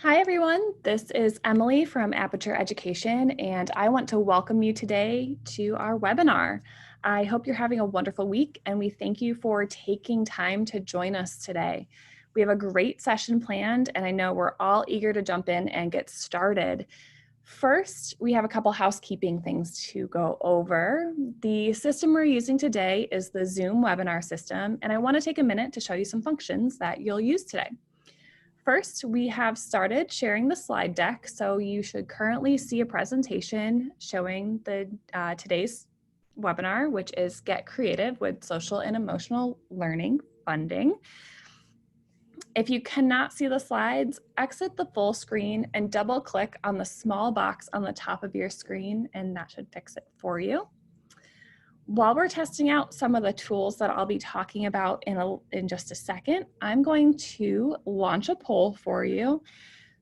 Hi everyone, this is Emily from Aperture Education, and I want to welcome you today to our webinar. I hope you're having a wonderful week, and we thank you for taking time to join us today. We have a great session planned, and I know we're all eager to jump in and get started. First, we have a couple housekeeping things to go over. The system we're using today is the Zoom webinar system, and I want to take a minute to show you some functions that you'll use today. First, we have started sharing the slide deck, so you should currently see a presentation showing the today's webinar, which is Get Creative with Social and Emotional Learning Funding. If you cannot see the slides, exit the full screen and double click on the small box on the top of your screen, and that should fix it for you. While we're testing out some of the tools that I'll be talking about in just a second, I'm going to launch a poll for you.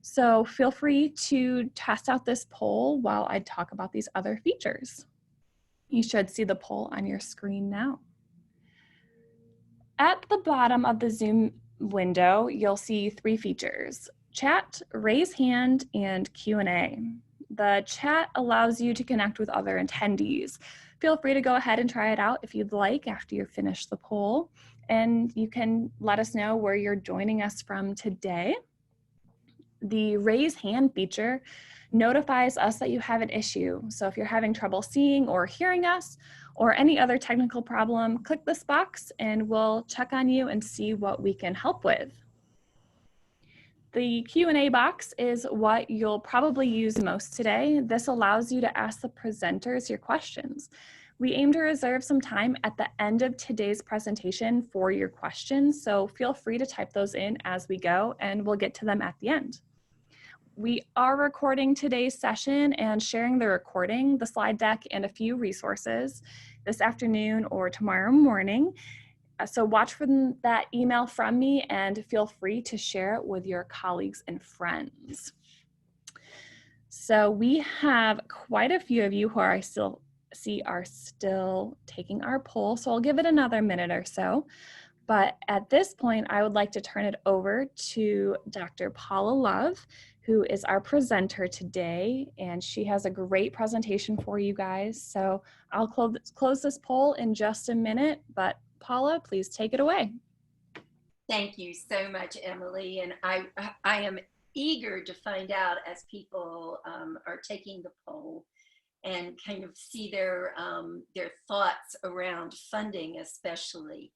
So feel free to test out this poll while I talk about these other features. You should see the poll on your screen now. At the bottom of the Zoom window, you'll see three features: chat, raise hand, and Q&A. The chat allows you to connect with other attendees. Feel free to go ahead and try it out if you'd like after you finish the poll, and you can let us know where you're joining us from today. The raise hand feature notifies us that you have an issue. So if you're having trouble seeing or hearing us or any other technical problem, click this box and we'll check on you and see what we can help with. The Q&A box is what you'll probably use most today. This allows you to ask the presenters your questions. We aim to reserve some time at the end of today's presentation for your questions, so feel free to type those in as we go and we'll get to them at the end. We are recording today's session and sharing the recording, the slide deck, and a few resources this afternoon or tomorrow morning. So watch for that email from me and feel free to share it with your colleagues and friends. So we have quite a few of you who I still see are still taking our poll, so I'll give it another minute or so. But at this point, I would like to turn it over to Dr. Paula Love, who is our presenter today, and she has a great presentation for you guys. So I'll close this poll in just a minute, but Paula, please take it away. Thank you so much, Emily. And I am eager to find out as people are taking the poll and kind of see their thoughts around funding, especially.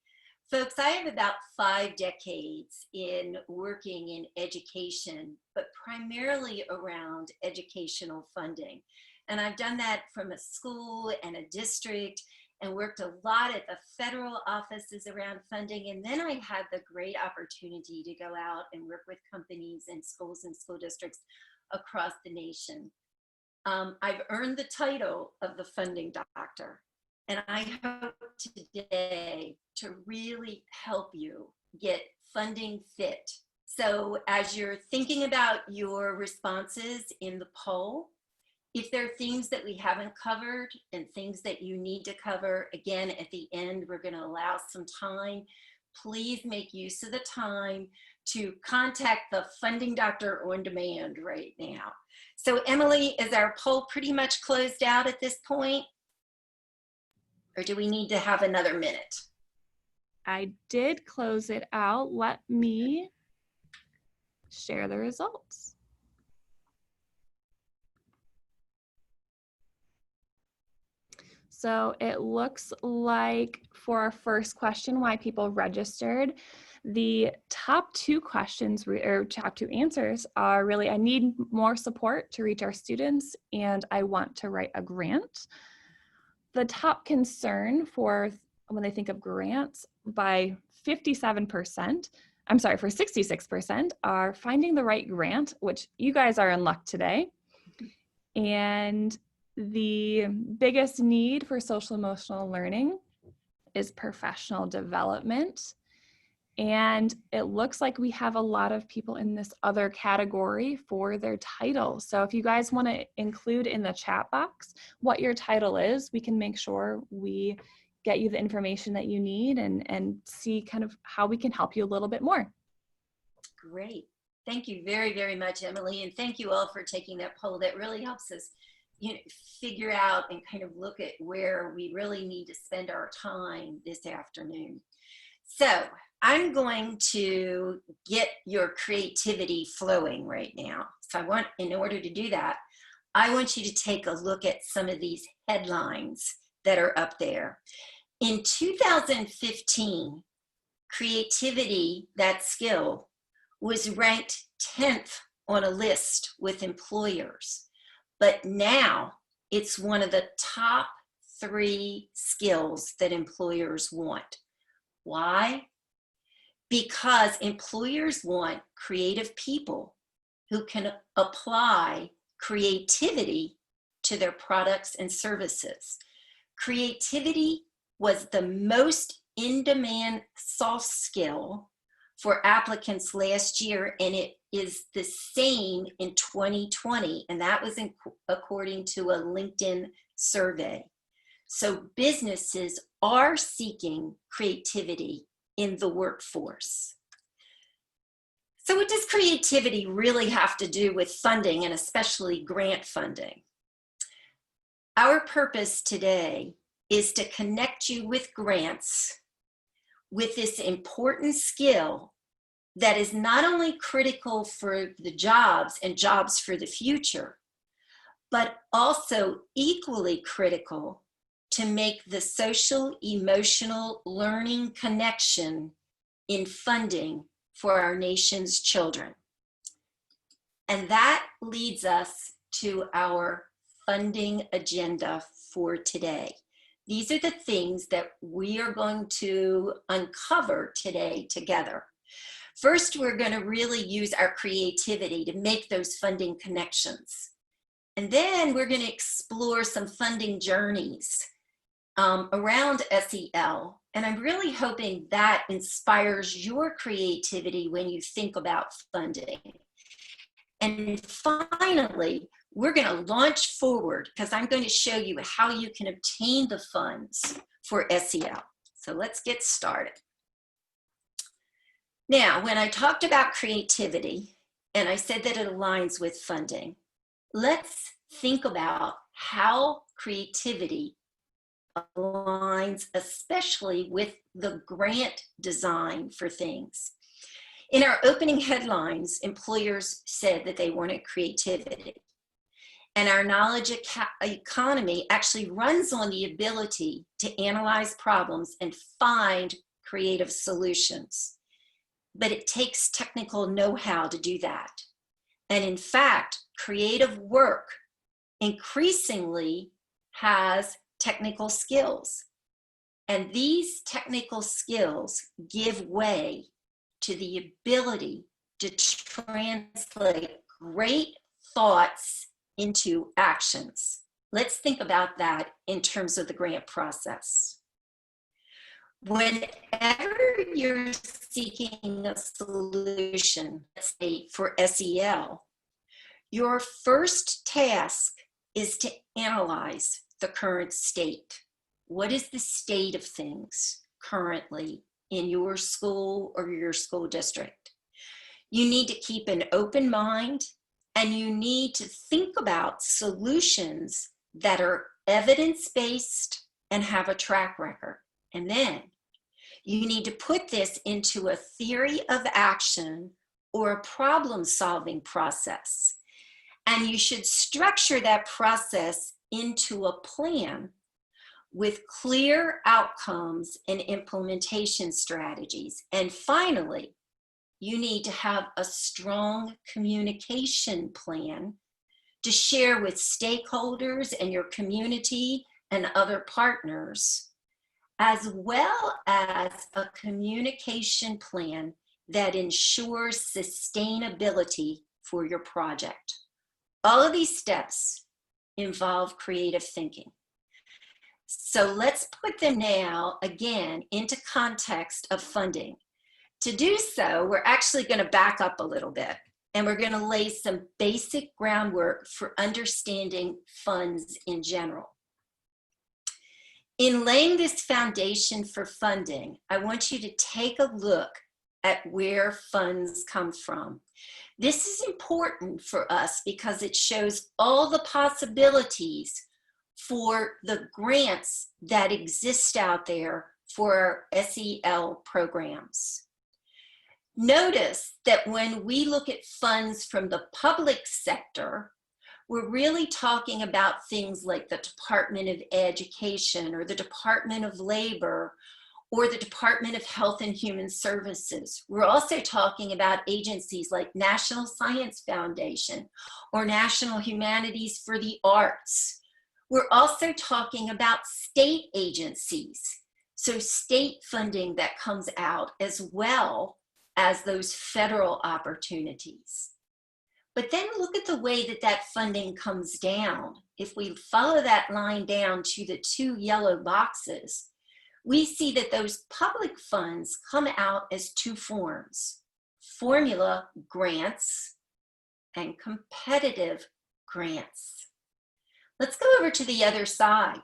Folks, I have about 5 decades in working in education, but primarily around educational funding. And I've done that from a school and a district, and worked a lot at the federal offices around funding. And then I had the great opportunity to go out and work with companies and schools and school districts across the nation. I've earned the title of the funding doctor, and I hope today to really help you get funding fit. So as you're thinking about your responses in the poll, if there are things that we haven't covered and things that you need to cover, again, at the end, we're going to allow some time. Please make use of the time to contact the funding doctor on demand right now. So Emily, is our poll pretty much closed out at this point? Or do we need to have another minute? I did close it out. Let me share the results. So it looks like for our first question, why people registered, the top 2 questions or top 2 answers are really, I need more support to reach our students and I want to write a grant. The top concern for when they think of grants by 57%, I'm sorry, for 66% are finding the right grant, which you guys are in luck today. And the biggest need for social emotional learning is professional development. And it looks like we have a lot of people in this other category for their title. So if you guys want to include in the chat box what your title is, we can make sure we get you the information that you need and see kind of how we can help you a little bit more. Great. Thank you very, very much, Emily. And thank you all for taking that poll. That really helps us, figure out and kind of look at where we really need to spend our time this afternoon. So I'm going to get your creativity flowing right now. So in order to do that, I want you to take a look at some of these headlines that are up there. In 2015, creativity, that skill, was ranked 10th on a list with employers. But now it's one of the top 3 skills that employers want. Why? Because employers want creative people who can apply creativity to their products and services. Creativity was the most in-demand soft skill for applicants last year, and it is the same in 2020, and that was according to a LinkedIn survey. So businesses are seeking creativity in the workforce. So what does creativity really have to do with funding, and especially grant funding? Our purpose today is to connect you with grants with this important skill that is not only critical for the jobs and jobs for the future, but also equally critical to make the social emotional learning connection in funding for our nation's children. And that leads us to our funding agenda for today. These are the things that we are going to uncover today together. First, we're going to really use our creativity to make those funding connections. And then we're going to explore some funding journeys around SEL. And I'm really hoping that inspires your creativity when you think about funding. And finally, we're going to launch forward because I'm going to show you how you can obtain the funds for SEL. So let's get started. Now, when I talked about creativity and I said that it aligns with funding, let's think about how creativity aligns especially with the grant design for things. In our opening headlines, employers said that they wanted creativity. And our knowledge economy actually runs on the ability to analyze problems and find creative solutions. But it takes technical know-how to do that. And in fact, creative work increasingly has technical skills. And these technical skills give way to the ability to translate great thoughts into actions. Let's think about that in terms of the grant process. Whenever you're seeking a solution, let's say for SEL, your first task is to analyze the current state. What is the state of things currently in your school or your school district? You need to keep an open mind, and you need to think about solutions that are evidence-based and have a track record. And then you need to put this into a theory of action or a problem-solving process. And you should structure that process into a plan with clear outcomes and implementation strategies. And finally, you need to have a strong communication plan to share with stakeholders and your community and other partners, as well as a communication plan that ensures sustainability for your project. All of these steps involve creative thinking. So let's put them now, again, into context of funding. To do so, we're actually going to back up a little bit, and we're going to lay some basic groundwork for understanding funds in general. In laying this foundation for funding, I want you to take a look at where funds come from. This is important for us because it shows all the possibilities for the grants that exist out there for our SEL programs. Notice that when we look at funds from the public sector, we're really talking about things like the Department of Education or the Department of Labor or the Department of Health and Human Services. We're also talking about agencies like National Science Foundation or National Humanities for the Arts. We're also talking about state agencies, so state funding that comes out as well as those federal opportunities. But then look at the way that that funding comes down. If we follow that line down to the two yellow boxes, we see that those public funds come out as two forms: formula grants and competitive grants. Let's go over to the other side.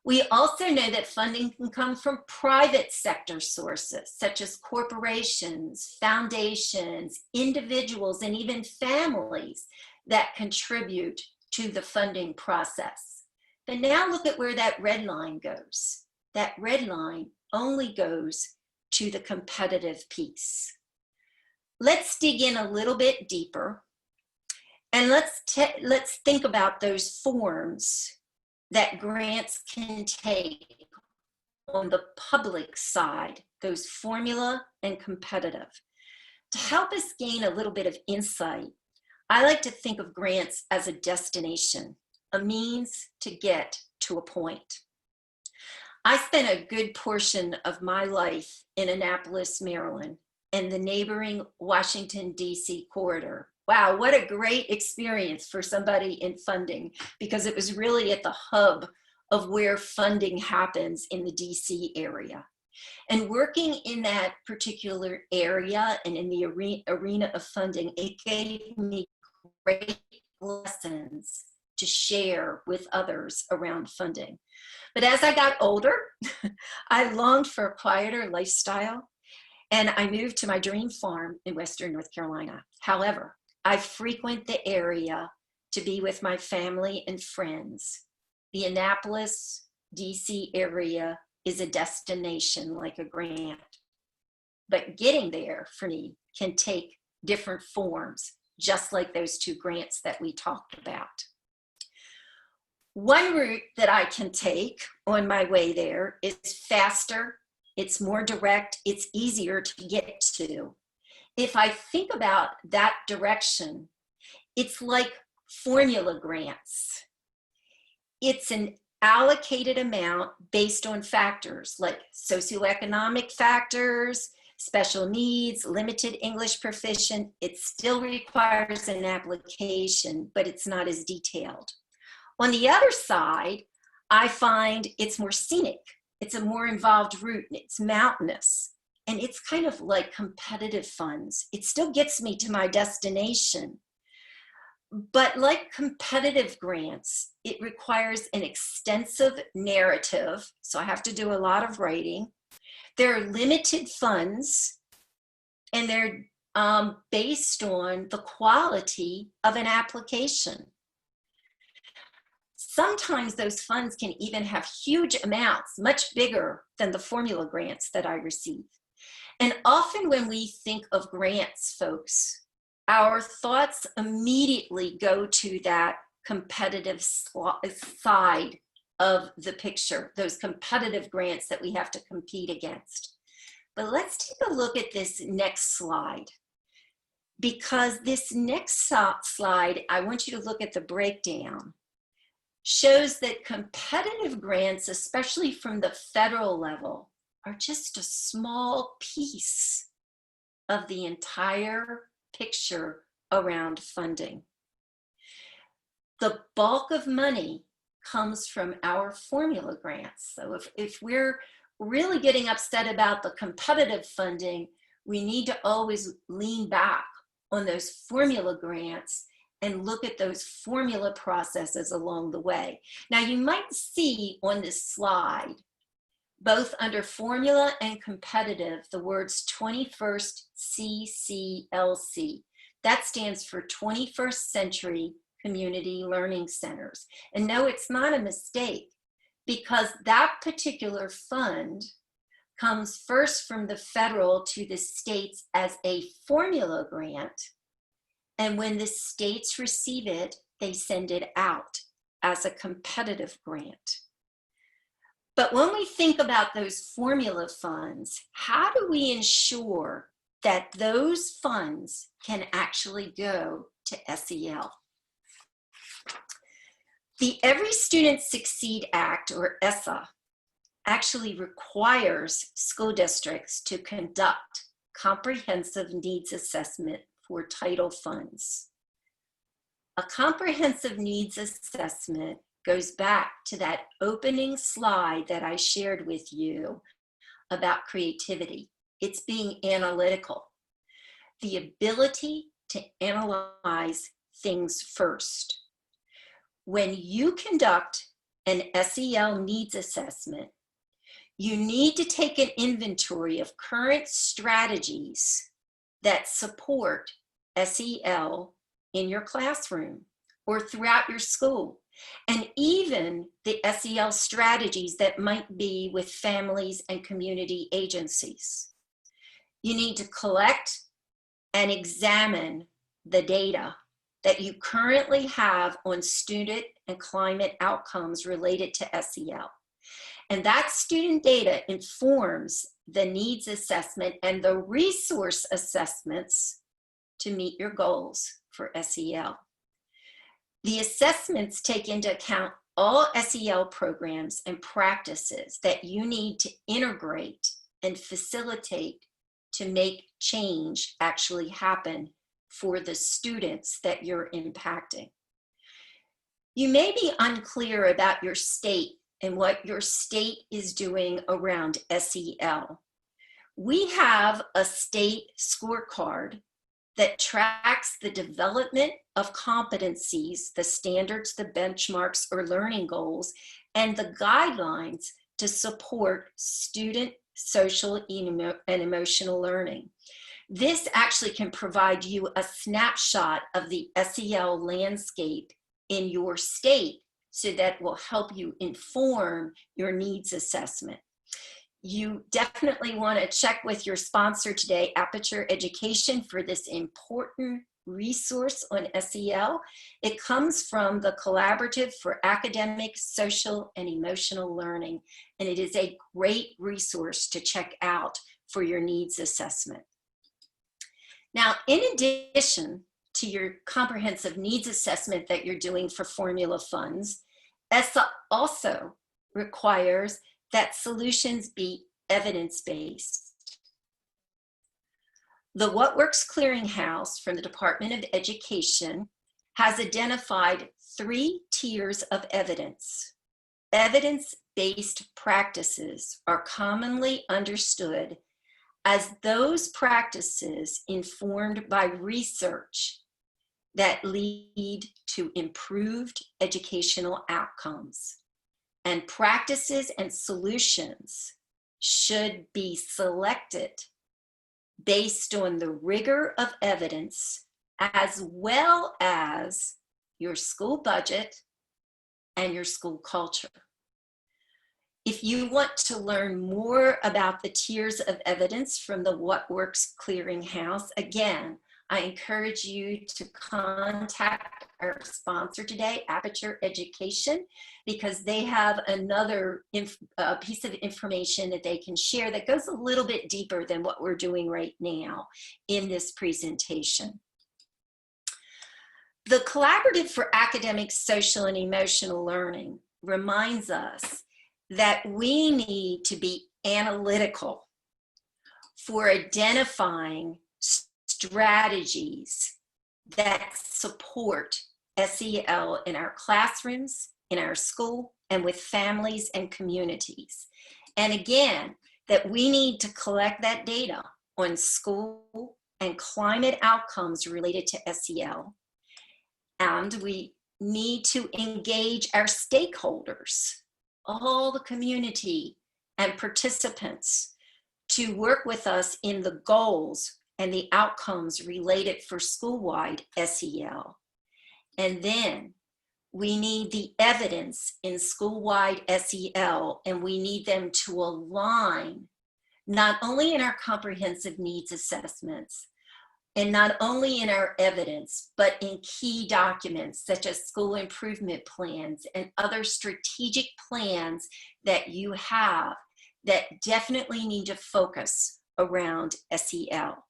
We also know that funding can come from private sector sources, such as corporations, foundations, individuals, and even families that contribute to the funding process. But now look at where that red line goes. That red line only goes to the competitive piece. Let's dig in a little bit deeper, and let's think about those forms that grants can take on the public side, those formula and competitive. To help us gain a little bit of insight, I like to think of grants as a destination, a means to get to a point. I spent a good portion of my life in Annapolis, Maryland, and the neighboring Washington, D.C. corridor. Wow, what a great experience for somebody in funding, because it was really at the hub of where funding happens in the DC area. And working in that particular area and in the arena of funding, it gave me great lessons to share with others around funding. But as I got older, I longed for a quieter lifestyle, and I moved to my dream farm in Western North Carolina. However, I frequent the area to be with my family and friends. The Annapolis, DC area is a destination like a grant, but getting there for me can take different forms, just like those two grants that we talked about. One route that I can take on my way there is faster, it's more direct, it's easier to get to. If I think about that direction, it's like formula grants. It's an allocated amount based on factors like socioeconomic factors, special needs, limited English proficient. It still requires an application, but it's not as detailed. On the other side, I find it's more scenic. It's a more involved route, and it's mountainous. And it's kind of like competitive funds. It still gets me to my destination. But like competitive grants, it requires an extensive narrative. So I have to do a lot of writing. There are limited funds, and they're based on the quality of an application. Sometimes those funds can even have huge amounts, much bigger than the formula grants that I receive. And often when we think of grants, folks, our thoughts immediately go to that competitive side of the picture, those competitive grants that we have to compete against. But let's take a look at this next slide, because this next slide, I want you to look at the breakdown, shows that competitive grants, especially from the federal level, are just a small piece of the entire picture around funding. The bulk of money comes from our formula grants. So if we're really getting upset about the competitive funding, we need to always lean back on those formula grants and look at those formula processes along the way. Now you might see on this slide Both under formula and competitive, the words 21st CCLC. That stands for 21st Century Community Learning Centers. And no, it's not a mistake, because that particular fund comes first from the federal to the states as a formula grant. And when the states receive it, they send it out as a competitive grant. But when we think about those formula funds, how do we ensure that those funds can actually go to SEL? The Every Student Succeed Act, or ESSA, actually requires school districts to conduct comprehensive needs assessment for title funds. A comprehensive needs assessment goes back to that opening slide that I shared with you about creativity. It's being analytical, the ability to analyze things first. When you conduct an SEL needs assessment, you need to take an inventory of current strategies that support SEL in your classroom or throughout your school, and even the SEL strategies that might be with families and community agencies. You need to collect and examine the data that you currently have on student and climate outcomes related to SEL. And that student data informs the needs assessment and the resource assessments to meet your goals for SEL. The assessments take into account all SEL programs and practices that you need to integrate and facilitate to make change actually happen for the students that you're impacting. You may be unclear about your state and what your state is doing around SEL. We have a state scorecard that tracks the development of competencies, the standards, the benchmarks, or learning goals, and the guidelines to support student social and emotional learning. This actually can provide you a snapshot of the SEL landscape in your state, so that will help you inform your needs assessment. You definitely want to check with your sponsor today, Aperture Education, for this important resource on SEL. It comes from the Collaborative for Academic, Social, and Emotional Learning, and it is a great resource to check out for your needs assessment. Now, in addition to your comprehensive needs assessment that you're doing for formula funds, ESSA also requires that solutions be evidence-based. The What Works Clearinghouse from the Department of Education has identified 3 tiers of evidence. Evidence-based practices are commonly understood as those practices informed by research that lead to improved educational outcomes. And practices and solutions should be selected based on the rigor of evidence, as well as your school budget and your school culture. If you want to learn more about the tiers of evidence from the What Works Clearinghouse, again, I encourage you to contact our sponsor today, Aperture Education, because they have another piece of information that they can share that goes a little bit deeper than what we're doing right now in this presentation. The Collaborative for Academic, Social, and Emotional Learning reminds us that we need to be analytical for identifying strategies that support SEL in our classrooms, in our school, and with families and communities. And again, that we need to collect that data on school and climate outcomes related to SEL. And we need to engage our stakeholders, all the community and participants to work with us in the goals and the outcomes related for school-wide SEL. And then we need the evidence in school-wide SEL, and we need them to align not only in our comprehensive needs assessments, and not only in our evidence, but in key documents such as school improvement plans and other strategic plans that you have that definitely need to focus around SEL.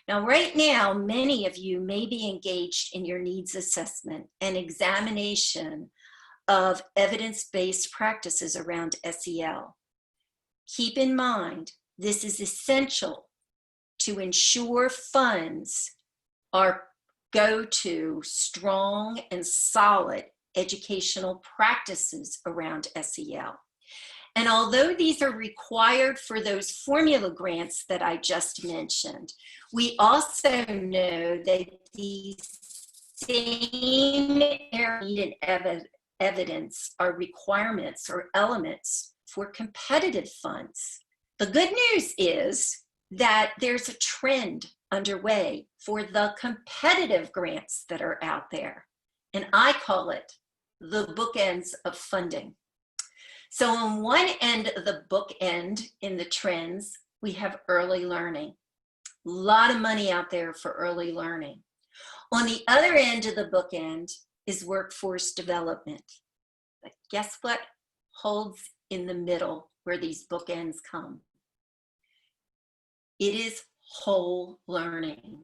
Now, right now, many of you may be engaged in your needs assessment and examination of evidence-based practices around SEL. Keep in mind, this is essential to ensure funds go to strong and solid educational practices around SEL. And although these are required for those formula grants that I just mentioned, we also know that these same area and evidence are requirements or elements for competitive funds. The good news is that there's a trend underway for the competitive grants that are out there. And I call it the bookends of funding. So on one end of the bookend in the trends, we have early learning. A lot of money out there for early learning. On the other end of the bookend is workforce development. But guess what holds in the middle where these bookends come? It is whole learning.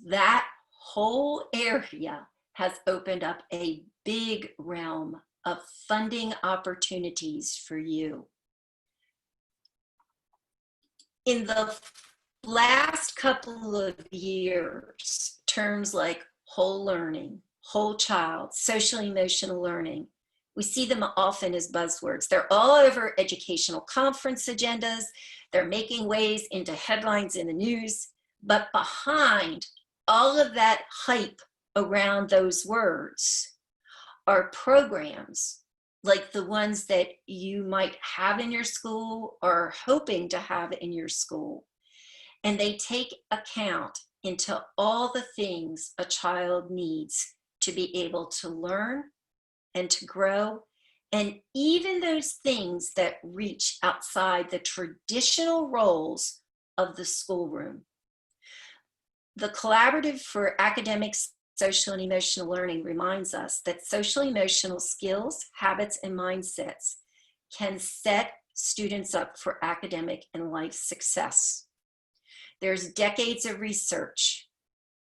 That whole area has opened up a big realm of funding opportunities for you. In the last couple of years, terms like whole learning, whole child, social emotional learning, we see them often as buzzwords. They're all over educational conference agendas. They're making ways into headlines in the news. But behind all of that hype around those words are programs like the ones that you might have in your school or hoping to have in your school. And they take account into all the things a child needs to be able to learn and to grow, and even those things that reach outside the traditional roles of the schoolroom. The Collaborative for Academic, Social, and Emotional Learning reminds us that social emotional skills, habits, and mindsets can set students up for academic and life success. There's decades of research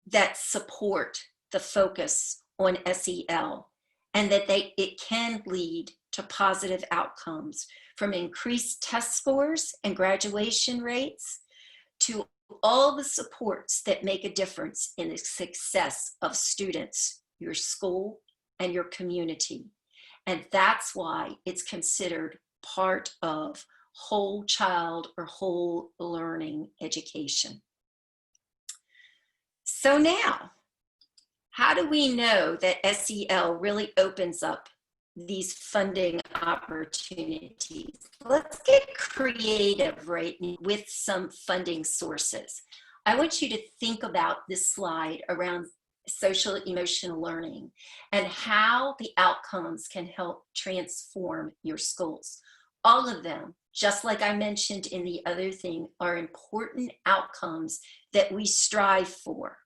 that support the focus on SEL, and that it can lead to positive outcomes, from increased test scores and graduation rates to all the supports that make a difference in the success of students, your school, and your community. And that's why it's considered part of whole child or whole learning education. So now, how do we know that SEL really opens up these funding opportunities? Let's get creative right now with some funding sources. I want you to think about this slide around social emotional learning and how the outcomes can help transform your schools. All of them, just like I mentioned in the other thing, are important outcomes that we strive for.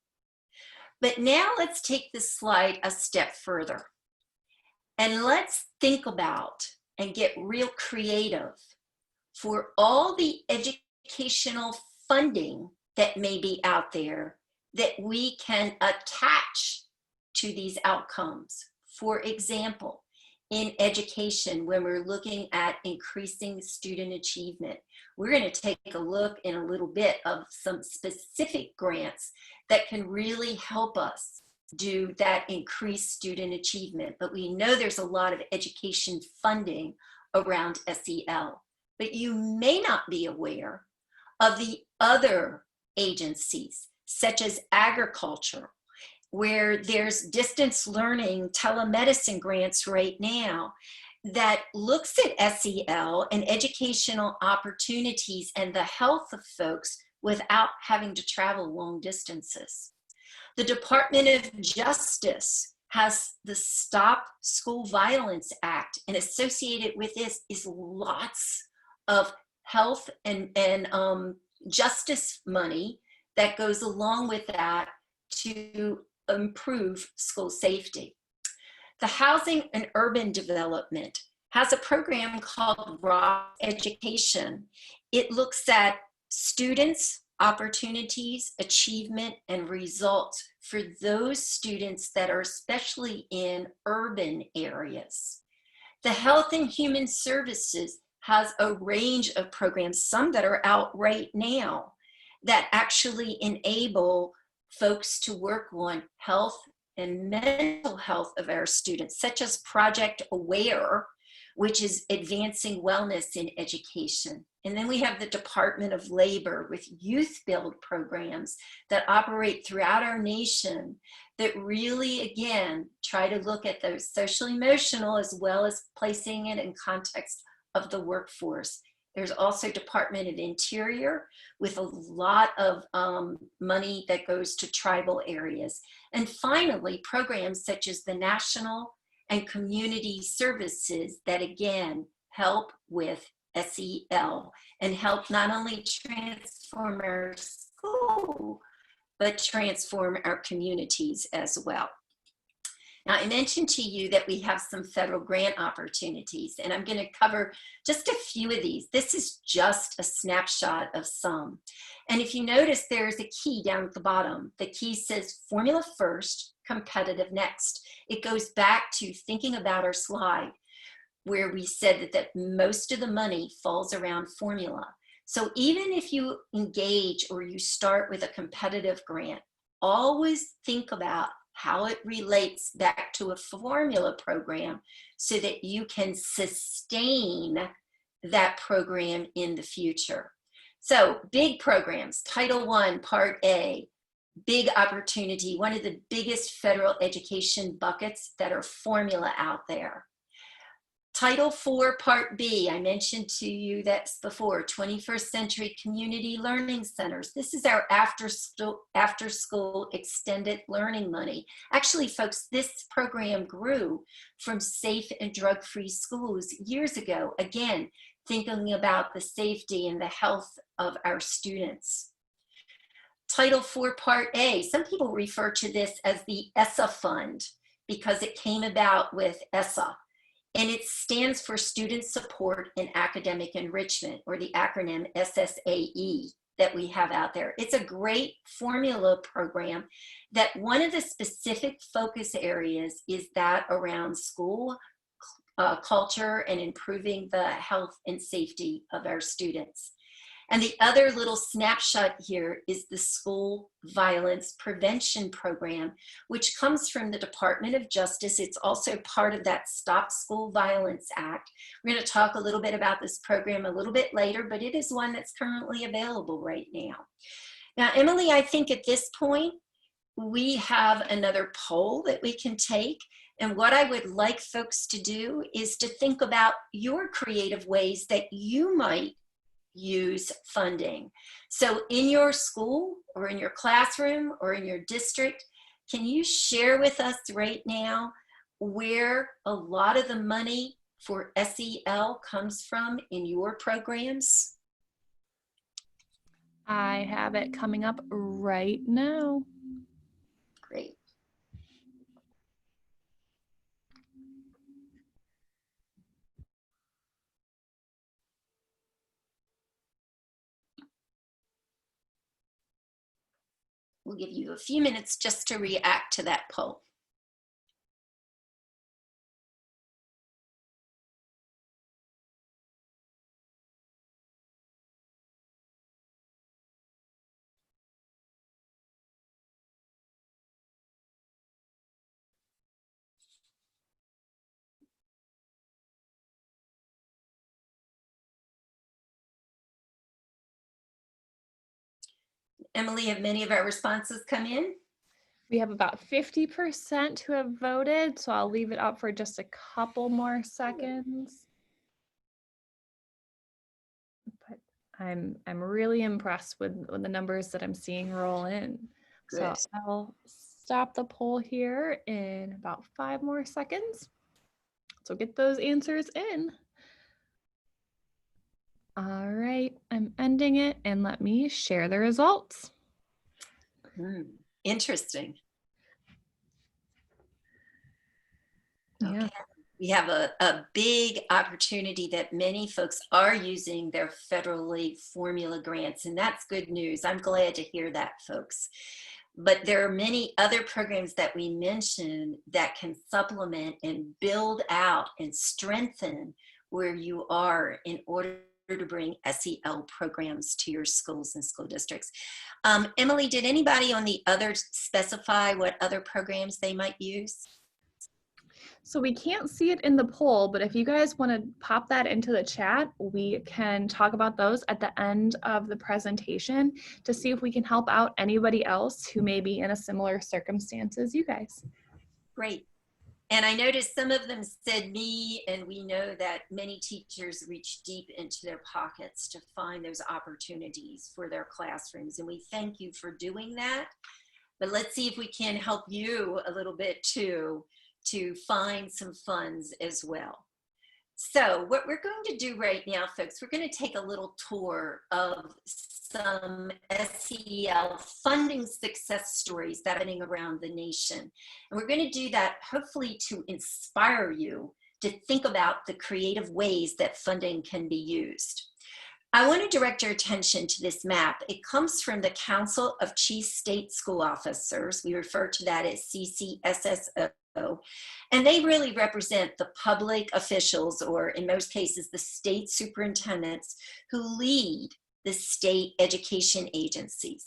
But now let's take this slide a step further. And let's think about and get real creative for all the educational funding that may be out there that we can attach to these outcomes. For example, in education, when we're looking at increasing student achievement, we're going to take a look in a little bit of some specific grants that can really help us do that increased student achievement. But we know there's a lot of education funding around SEL, but you may not be aware of the other agencies, such as agriculture, where there's distance learning telemedicine grants right now, that looks at SEL and educational opportunities and the health of folks without having to travel long distances. The Department of Justice has the Stop School Violence Act, and associated with this is lots of health and justice money that goes along with that to improve school safety. The Housing and Urban Development has a program called Raw Education. It looks at students, opportunities, achievement, and results for those students that are especially in urban areas. The Health and Human Services has a range of programs, some that are out right now, that actually enable folks to work on health and mental health of our students, such as Project Aware, which is advancing wellness in education. And then we have the Department of Labor with youth build programs that operate throughout our nation that really, again, try to look at those social emotional as well as placing it in context of the workforce. There's also Department of Interior with a lot of money that goes to tribal areas. And finally, programs such as the National and Community Services that, again, help with SEL and help not only transform our school, but transform our communities as well. Now, I mentioned to you that we have some federal grant opportunities, and I'm going to cover just a few of these. This is just a snapshot of some. And if you notice, there's a key down at the bottom. The key says formula first, competitive next. It goes back to thinking about our slide where we said that most of the money falls around formula. So even if you engage or you start with a competitive grant, always think about how it relates back to a formula program so that you can sustain that program in the future. So big programs, Title I, Part A, big opportunity, one of the biggest federal education buckets that are formula out there. Title IV, Part B, I mentioned to you that's before, 21st Century Community Learning Centers. This is our after school extended learning money. Actually, folks, this program grew from safe and drug-free schools years ago. Again, thinking about the safety and the health of our students. Title IV, Part A, some people refer to this as the ESSA Fund because it came about with ESSA. And it stands for Student Support and Academic Enrichment, or the acronym SSAE that we have out there. It's a great formula program that one of the specific focus areas is that around school culture and improving the health and safety of our students. And the other little snapshot here is the School Violence Prevention Program, which comes from the Department of Justice. It's also part of that Stop School Violence Act. We're going to talk a little bit about this program a little bit later, but it is one that's currently available right now. Now, Emily, I think at this point, we have another poll that we can take. And what I would like folks to do is to think about your creative ways that you might use funding. So in your school or in your classroom or in your district, can you share with us right now where a lot of the money for SEL comes from in your programs? I have it coming up right now. Great. We'll give you a few minutes just to react to that poll. Emily, have many of our responses come in? We have about 50% who have voted, so I'll leave it up for just a couple more seconds. But I'm really impressed with the numbers that I'm seeing roll in. So Good. I'll stop the poll here in about 5 more seconds. So get those answers in. All right, I'm ending it and let me share the results. Interesting. Yeah. Okay. We have a big opportunity that many folks are using their federally formula grants, and that's good news. I'm glad to hear that, folks. But there are many other programs that we mentioned that can supplement and build out and strengthen where you are in order to bring SEL programs to your schools and school districts. Emily, did anybody on the others specify what other programs they might use? So we can't see it in the poll, but if you guys want to pop that into the chat, we can talk about those at the end of the presentation to see if we can help out anybody else who may be in a similar circumstance as you guys. Great. And I noticed some of them said me, and we know that many teachers reach deep into their pockets to find those opportunities for their classrooms. And we thank you for doing that. But let's see if we can help you a little bit too, to find some funds as well. So what we're going to do right now, folks, we're going to take a little tour of some SEL funding success stories that are happening around the nation. And we're going to do that hopefully to inspire you to think about the creative ways that funding can be used. I want to direct your attention to this map. It comes from the Council of Chief State School Officers. We refer to that as CCSSO. And they really represent the public officials, or in most cases, the state superintendents who lead the state education agencies.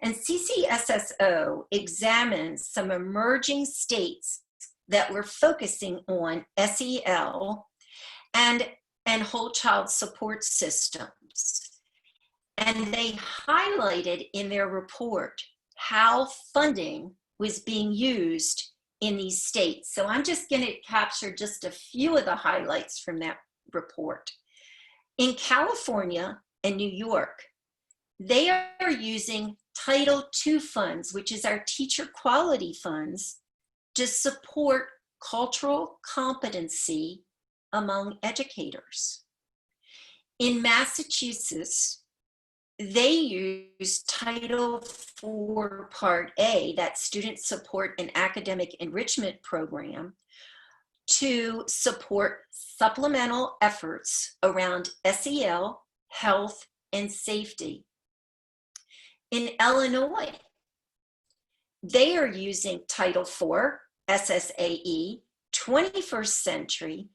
And CCSSO examines some emerging states that were focusing on SEL and whole child support systems. And they highlighted in their report how funding was being used in these states. So I'm just going to capture just a few of the highlights from that report. In California and New York, they are using Title II funds, which is our teacher quality funds, to support cultural competency among educators. In Massachusetts, they use Title IV Part A, that Student Support and Academic Enrichment Program, to support supplemental efforts around SEL, health, and safety. In Illinois, they are using Title IV, SSAE, 21st Century,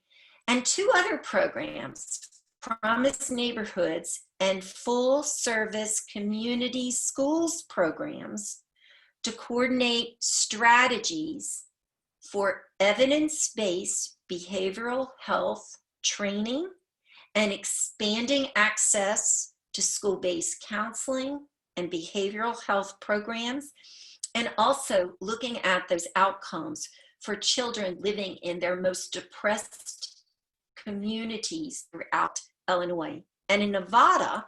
and 2 other programs, Promise Neighborhoods and Full Service Community Schools programs, to coordinate strategies for evidence-based behavioral health training and expanding access to school-based counseling and behavioral health programs, and also looking at those outcomes for children living in their most depressed communities throughout Illinois. And in Nevada,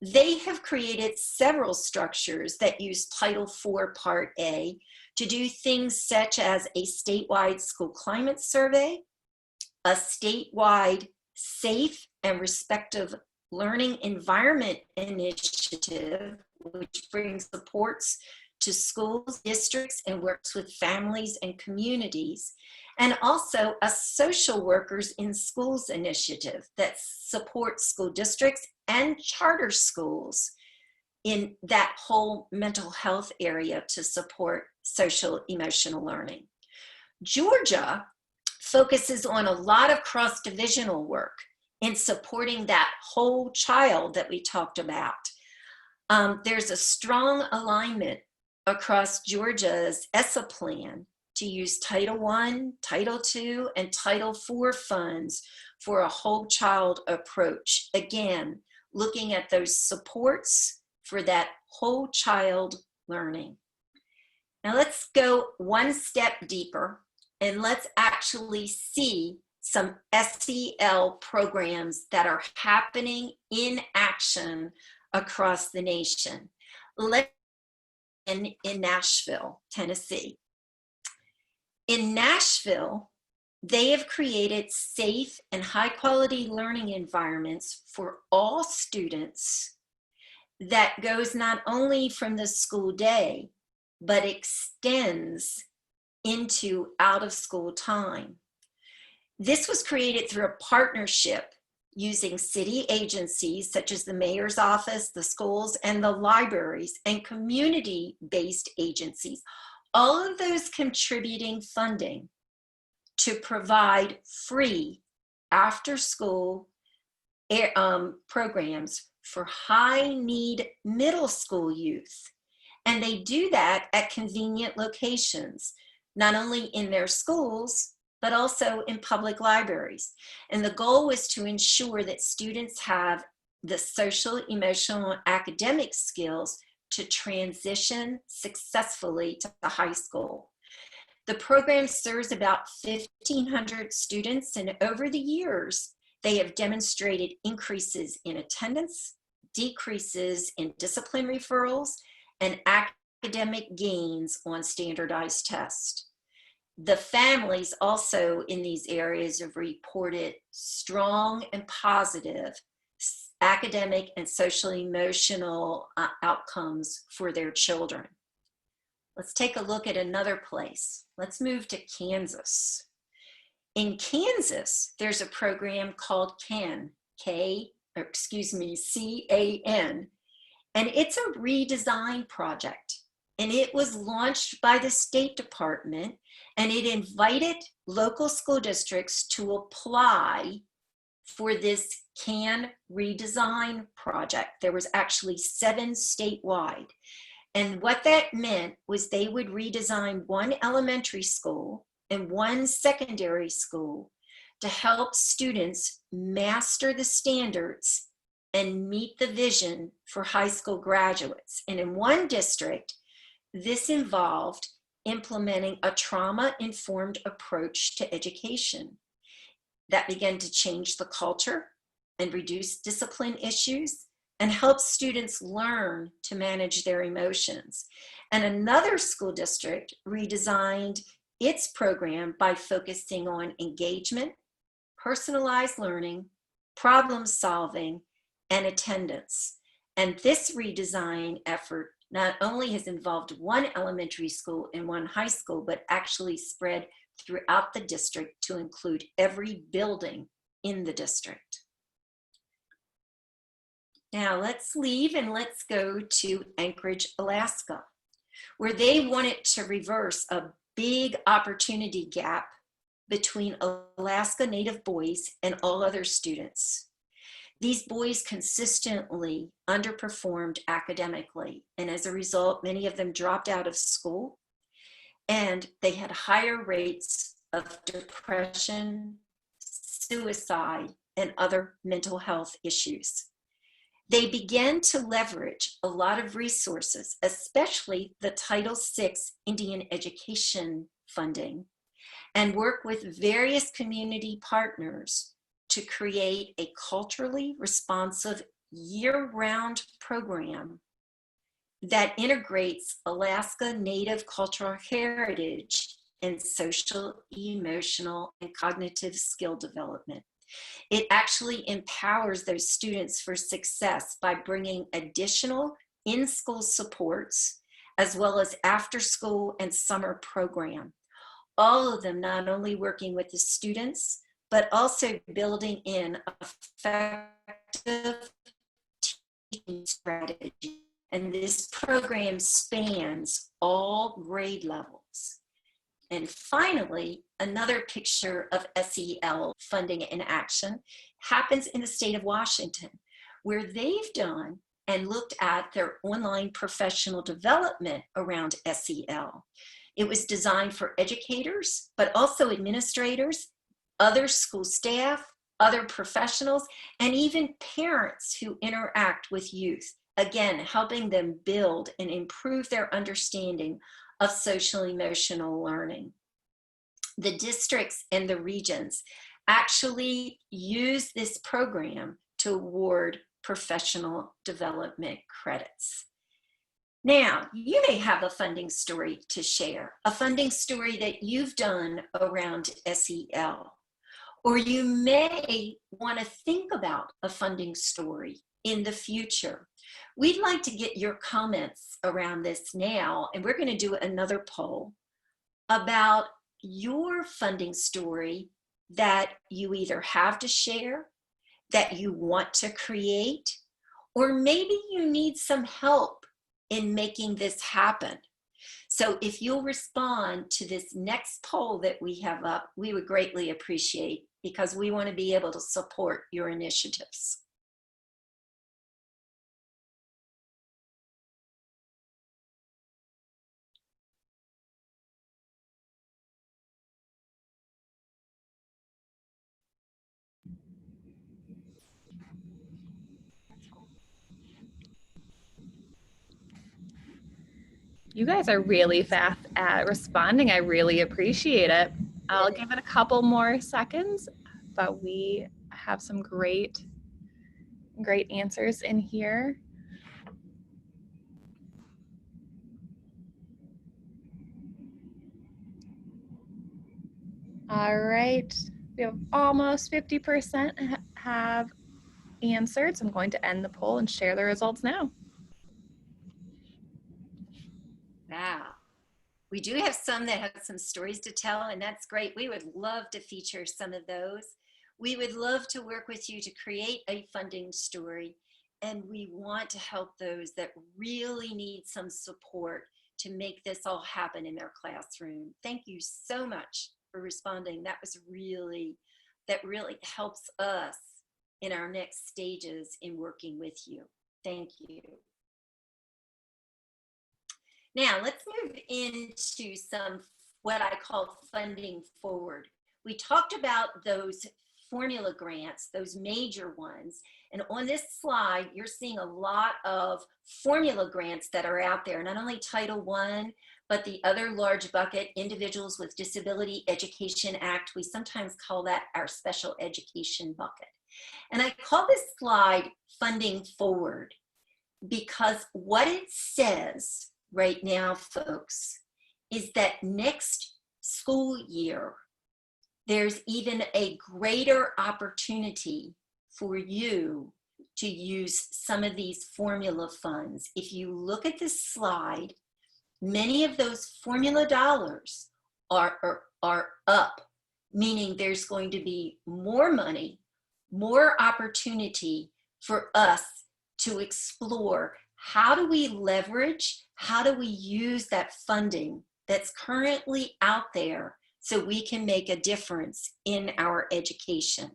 they have created several structures that use Title IV Part A to do things such as a statewide school climate survey, a statewide safe and respective learning environment initiative, which brings supports to schools, districts, and works with families and communities, and also a social workers in schools initiative that supports school districts and charter schools in that whole mental health area to support social emotional learning. Georgia focuses on a lot of cross-divisional work in supporting that whole child that we talked about. There's a strong alignment across Georgia's ESSA plan to use Title I, Title II, and Title IV funds for a whole child approach. Again, looking at those supports for that whole child learning. Now let's go one step deeper and let's actually see some SEL programs that are happening in action across the nation. Let's begin in Nashville, Tennessee. In Nashville, they have created safe and high quality learning environments for all students that goes not only from the school day, but extends into out of school time. This was created through a partnership using city agencies such as the mayor's office, the schools, and the libraries, and community-based agencies, all of those contributing funding to provide free after-school programs for high-need middle school youth. And they do that at convenient locations, not only in their schools, but also in public libraries. And the goal was to ensure that students have the social, emotional, and academic skills to transition successfully to the high school. The program serves about 1,500 students, and over the years, they have demonstrated increases in attendance, decreases in discipline referrals, and academic gains on standardized tests. The families also in these areas have reported strong and positive academic and social emotional outcomes for their children. Let's take a look at another place. Let's move to Kansas. In Kansas, there's a program called CAN, C-A-N, and it's a redesign project. And it was launched by the State Department, and it invited local school districts to apply for this CAN redesign project. There was actually 7 statewide. And what that meant was they would redesign one elementary school and one secondary school to help students master the standards and meet the vision for high school graduates. And in one district, this involved implementing a trauma-informed approach to education that began to change the culture and reduce discipline issues and help students learn to manage their emotions. And another school district redesigned its program by focusing on engagement, personalized learning, problem solving, and attendance. And this redesign effort not only has involved one elementary school and one high school, but actually spread throughout the district to include every building in the district. Now let's leave and let's go to Anchorage, Alaska, where they wanted to reverse a big opportunity gap between Alaska Native boys and all other students. These boys consistently underperformed academically, and as a result, many of them dropped out of school, and they had higher rates of depression, suicide, and other mental health issues. They began to leverage a lot of resources, especially the Title VI Indian Education Funding, and work with various community partners to create a culturally responsive year-round program that integrates Alaska Native cultural heritage and social, emotional, and cognitive skill development. It actually empowers those students for success by bringing additional in-school supports as well as after-school and summer program. All of them not only working with the students, but also building in effective teaching strategy. And this program spans all grade levels. And finally, another picture of SEL funding in action happens in the state of Washington, where they've done and looked at their online professional development around SEL. It was designed for educators, but also administrators, other school staff, other professionals, and even parents who interact with youth. Again, helping them build and improve their understanding of social emotional learning. The districts and the regions actually use this program to award professional development credits. Now, you may have a funding story to share, a funding story that you've done around SEL, or you may want to think about a funding story in the future. We'd like to get your comments around this now, and we're going to do another poll about your funding story that you either have to share, that you want to create, or maybe you need some help in making this happen. So if you'll respond to this next poll that we have up, we would greatly appreciate, because we want to be able to support your initiatives. You guys are really fast at responding. I really appreciate it. I'll give it a couple more seconds, but we have some great answers in here. All right, we have almost 50% have answered, so I'm going to end the poll and share the results now. Wow. We do have some that have some stories to tell, and that's great. We would love to feature some of those. We would love to work with you to create a funding story, and we want to help those that really need some support to make this all happen in their classroom. Thank you so much for responding. That really helps us in our next stages in working with you. Thank you. Now let's move into some what I call funding forward. We talked about those formula grants, those major ones. And on this slide, you're seeing a lot of formula grants that are out there, not only Title I, but the other large bucket, Individuals with Disability Education Act. We sometimes call that our special education bucket. And I call this slide funding forward because what it says right now, folks, is that next school year, there's even a greater opportunity for you to use some of these formula funds. If you look at this slide, many of those formula dollars are up, meaning there's going to be more money, more opportunity for us to explore how do we leverage, how do we use that funding that's currently out there so we can make a difference in our education.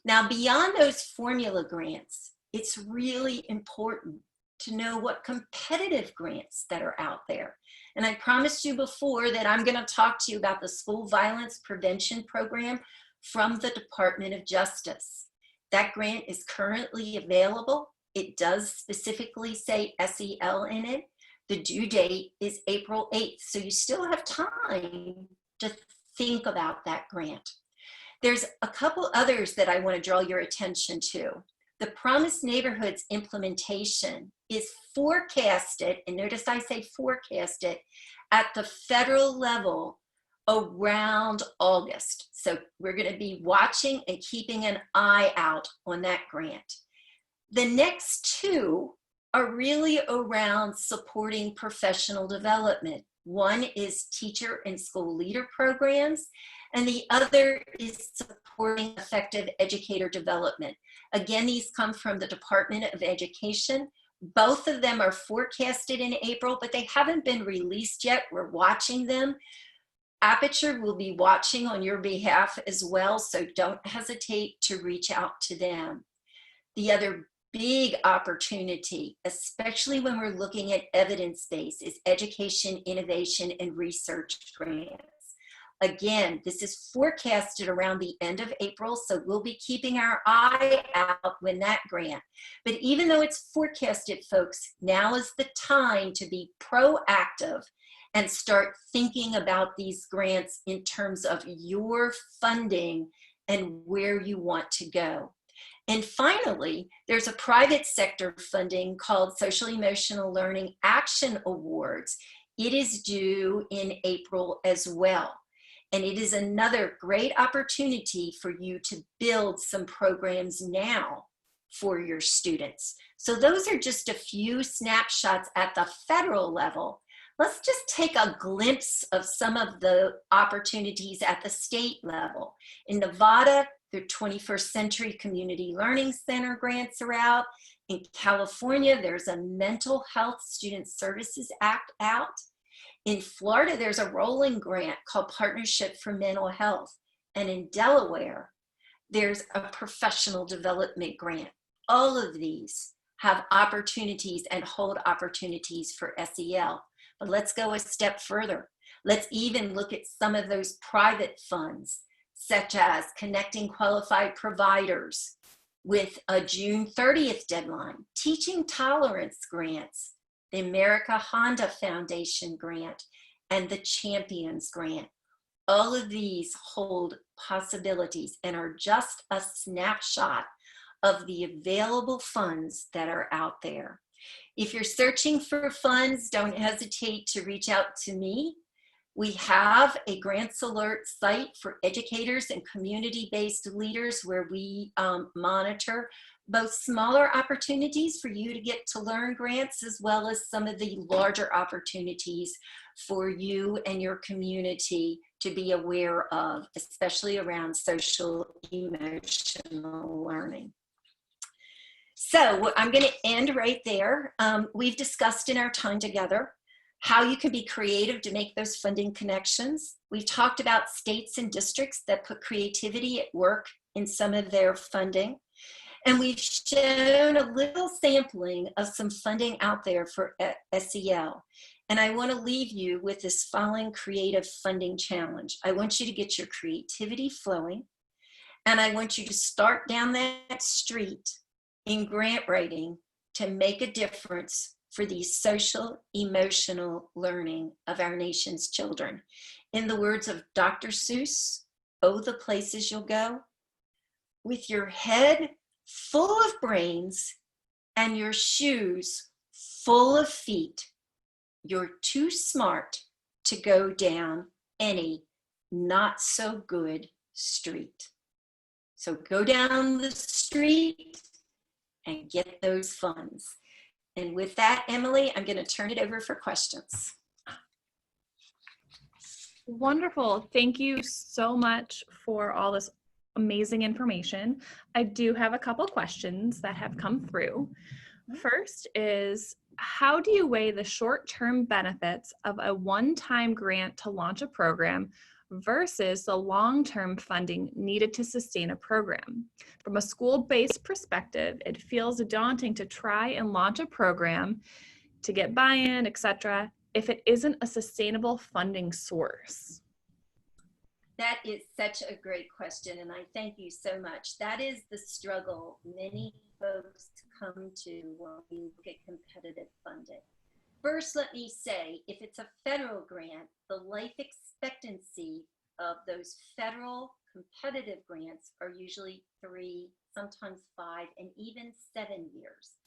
Now, beyond those formula grants, it's really important to know what competitive grants that are out there. And I promised you before that I'm going to talk to you about the School Violence Prevention Program from the Department of Justice. That grant is currently available. It does specifically say SEL in it. The due date is April 8th, so you still have time to think about that grant. There's a couple others that I want to draw your attention to. The Promised Neighborhoods implementation is forecasted, and notice I say forecasted, at the federal level around August. So we're going to be watching and keeping an eye out on that grant. The next two are really around supporting professional development. One is teacher and school leader programs, and the other is supporting effective educator development. Again, these come from the Department of Education. Both of them are forecasted in April, but they haven't been released yet. We're watching them. Aperture will be watching on your behalf as well, so don't hesitate to reach out to them. The other big opportunity, especially when we're looking at evidence-based, is education, innovation, and research grants. Again, this is forecasted around the end of April, so we'll be keeping our eye out when that grant. But even though it's forecasted, folks, now is the time to be proactive and start thinking about these grants in terms of your funding and where you want to go. And finally, there's a private sector funding called Social Emotional Learning Action Awards. It is due in April as well. And it is another great opportunity for you to build some programs now for your students. So those are just a few snapshots at the federal level. Let's just take a glimpse of some of the opportunities at the state level. In Nevada, the 21st Century Community Learning Center grants are out. In California, there's a Mental Health Student Services Act out. In Florida, there's a rolling grant called Partnership for Mental Health. And in Delaware, there's a professional development grant. All of these have opportunities and hold opportunities for SEL. But let's go a step further. Let's even look at some of those private funds, such as Connecting Qualified Providers with a June 30th deadline, Teaching Tolerance grants, the America Honda Foundation grant, and the Champions grant. All of these hold possibilities and are just a snapshot of the available funds that are out there. If you're searching for funds, don't hesitate to reach out to me. We have a grants alert site for educators and community-based leaders where we monitor both smaller opportunities for you to get to learn grants, as well as some of the larger opportunities for you and your community to be aware of, especially around social emotional learning. So I'm going to end right there. We've discussed in our time together how you can be creative to make those funding connections. We've talked about states and districts that put creativity at work in some of their funding. And we've shown a little sampling of some funding out there for SEL. And I want to leave you with this following creative funding challenge. I want you to get your creativity flowing, and I want you to start down that street in grant writing to make a difference for the social emotional learning of our nation's children. In the words of Dr. Seuss, "Oh, the places you'll go," with your head full of brains and your shoes full of feet, you're too smart to go down any not so good street. So go down the street and get those funds. And with that, Emily, I'm going to turn it over for questions. Wonderful. Thank you so much for all this amazing information. I do have a couple questions that have come through. First is, how do you weigh the short-term benefits of a one-time grant to launch a program versus the long-term funding needed to sustain a program? From a school-based perspective, it feels daunting to try and launch a program to get buy-in, etc., if it isn't a sustainable funding source. That is such a great question, and I thank you so much. That is the struggle many folks come to when we look at competitive funding. First, let me say, if it's a federal grant, the life expectancy of those federal competitive grants are usually 3, sometimes 5, and even 7 years.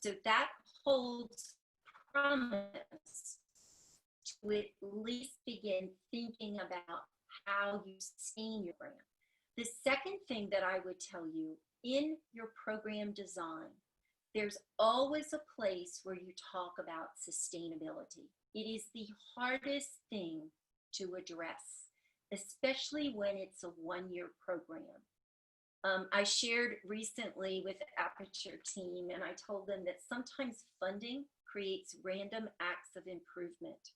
So that holds promise to at least begin thinking about how you sustain your grant. The second thing that I would tell you, in your program design, there's always a place where you talk about sustainability. It is the hardest thing to address, especially when it's a one-year program. I shared recently with the Aperture team, and I told them that sometimes funding creates random acts of improvement.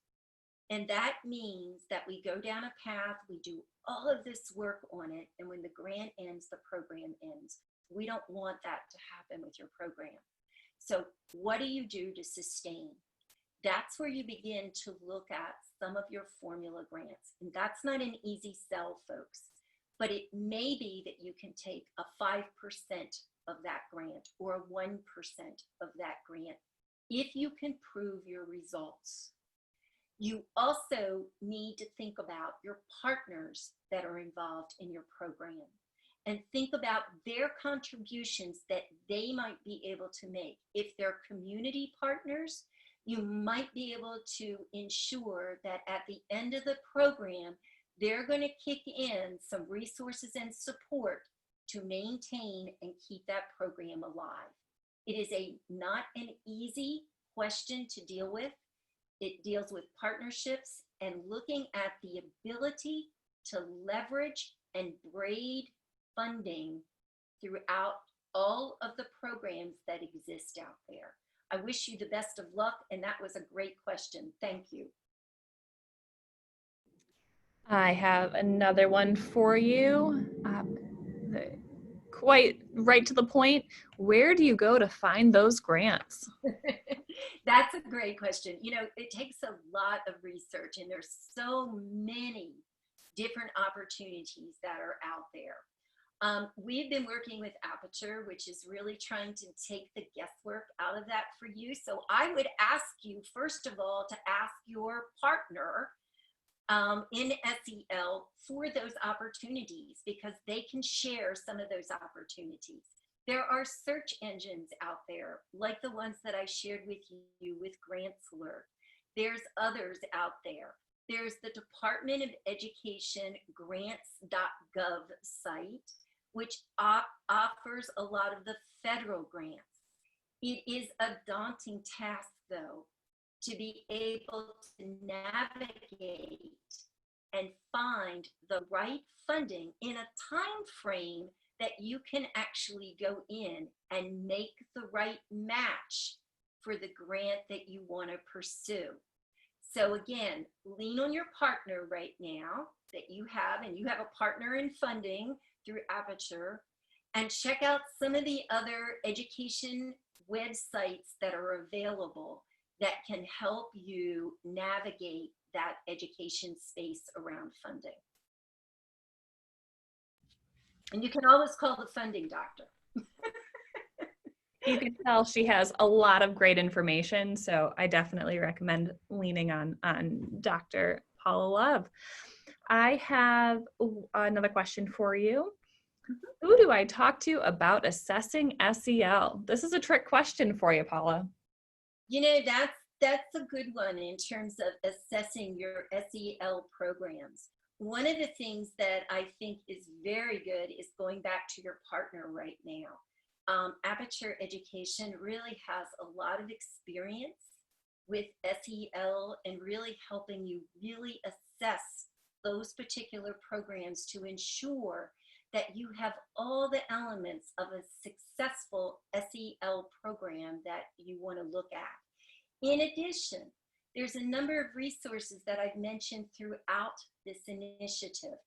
And that means that we go down a path, we do all of this work on it, and when the grant ends, the program ends. We don't want that to happen with your program. So what do you do to sustain? That's where you begin to look at some of your formula grants. And that's not an easy sell, folks, but it may be that you can take a 5% of that grant or a 1% of that grant if you can prove your results. You also need to think about your partners that are involved in your program and think about their contributions that they might be able to make. If they're community partners, you might be able to ensure that at the end of the program, they're going to kick in some resources and support to maintain and keep that program alive. It is not an easy question to deal with. It deals with partnerships and looking at the ability to leverage and braid funding throughout all of the programs that exist out there. I wish you the best of luck, and that was a great question. Thank you. I have another one for you. Quite right to the point. Where do you go to find those grants? That's a great question. You know, it takes a lot of research, and there's so many different opportunities that are out there. We've been working with Aperture, which is really trying to take the guesswork out of that for you. So I would ask you, first of all, to ask your partner in SEL for those opportunities, because they can share some of those opportunities. There are search engines out there, like the ones that I shared with you with Grants Alert. There's others out there. There's the Department of Education grants.gov site, which offers a lot of the federal grants. It is a daunting task, though, to be able to navigate and find the right funding in a time frame that you can actually go in and make the right match for the grant that you want to pursue. So again, lean on your partner right now that you have, and you have a partner in funding through Aperture, and check out some of the other education websites that are available that can help you navigate that education space around funding. And you can always call the funding doctor. You can tell she has a lot of great information, so I definitely recommend leaning on Dr. Paula Love. I have another question for you. Who do I talk to about assessing SEL? This is a trick question for you, Paula. You know, that's a good one in terms of assessing your SEL programs. One of the things that I think is very good is going back to your partner right now. Aperture Education really has a lot of experience with SEL and really helping you really assess those particular programs to ensure that you have all the elements of a successful SEL program that you want to look at. In addition, there's a number of resources that I've mentioned throughout this initiative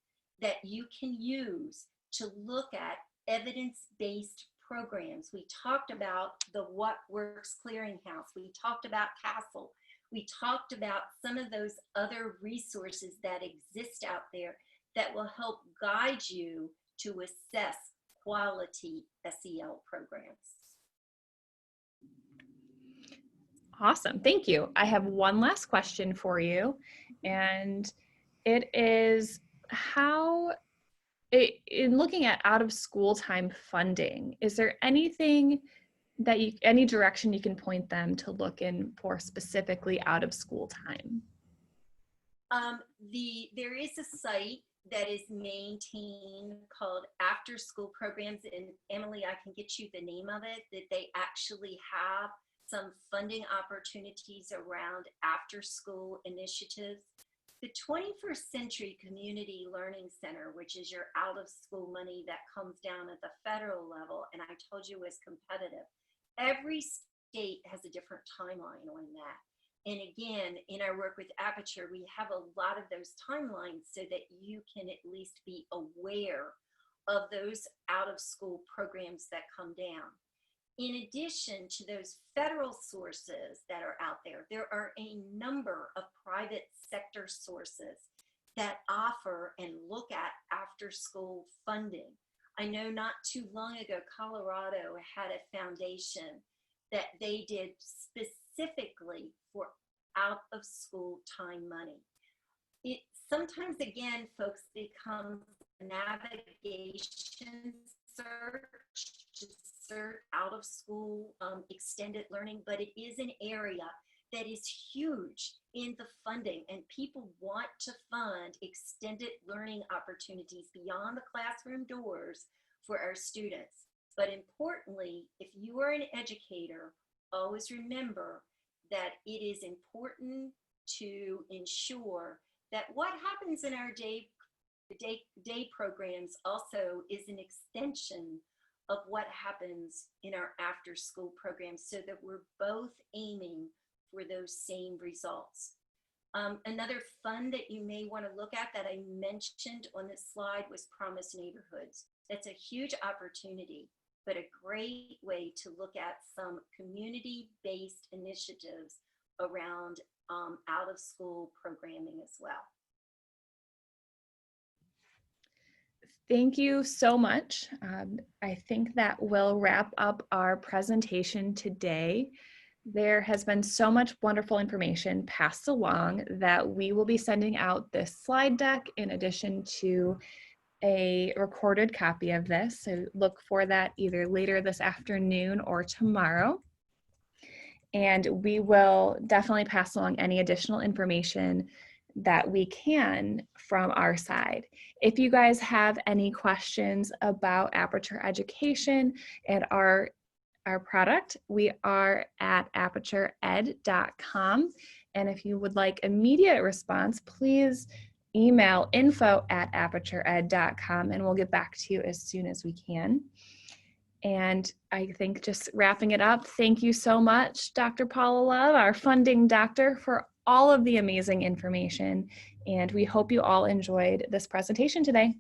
that you can use to look at evidence-based programs. We talked about the What Works Clearinghouse. We talked about CASTLE. We talked about some of those other resources that exist out there that will help guide you to assess quality SEL programs. Awesome, thank you. I have one last question for you, and it is in looking at out of school time funding, is there anything that any direction you can point them to look in for specifically out of school time? There is a site that is maintained called After School Programs, and Emily, I can get you the name of it, that they actually have some funding opportunities around after school initiatives. The 21st Century Community Learning Center, which is your out of school money that comes down at the federal level, and I told you was competitive. Every state has a different timeline on that. And again, in our work with Aperture, we have a lot of those timelines so that you can at least be aware of those out of school programs that come down. In addition to those federal sources that are out there, there are a number of private sector sources that offer and look at after school funding. I know not too long ago, Colorado had a foundation that they did specifically for out of school time money. It sometimes, again, folks, becomes a navigation search to search out of school extended learning, but it is an area that is huge in the funding, and people want to fund extended learning opportunities beyond the classroom doors for our students. But importantly, if you are an educator, always remember that it is important to ensure that what happens in our day programs also is an extension of what happens in our after school programs, so that we're both aiming for those same results. Another fund that you may want to look at that I mentioned on this slide was Promise Neighborhoods. That's a huge opportunity, but a great way to look at some community-based initiatives around out of school programming as well. Thank you so much. I think that will wrap up our presentation today. There has been so much wonderful information passed along that we will be sending out this slide deck in addition to a recorded copy of this. So look for that either later this afternoon or tomorrow. And we will definitely pass along any additional information that we can from our side. If you guys have any questions about Aperture Education and our product, we are at apertureed.com. And if you would like immediate response, please email info@apertureed.com and we'll get back to you as soon as we can. And I think just wrapping it up, thank you so much, Dr. Paula Love, our funding doctor, for all of the amazing information. And we hope you all enjoyed this presentation today.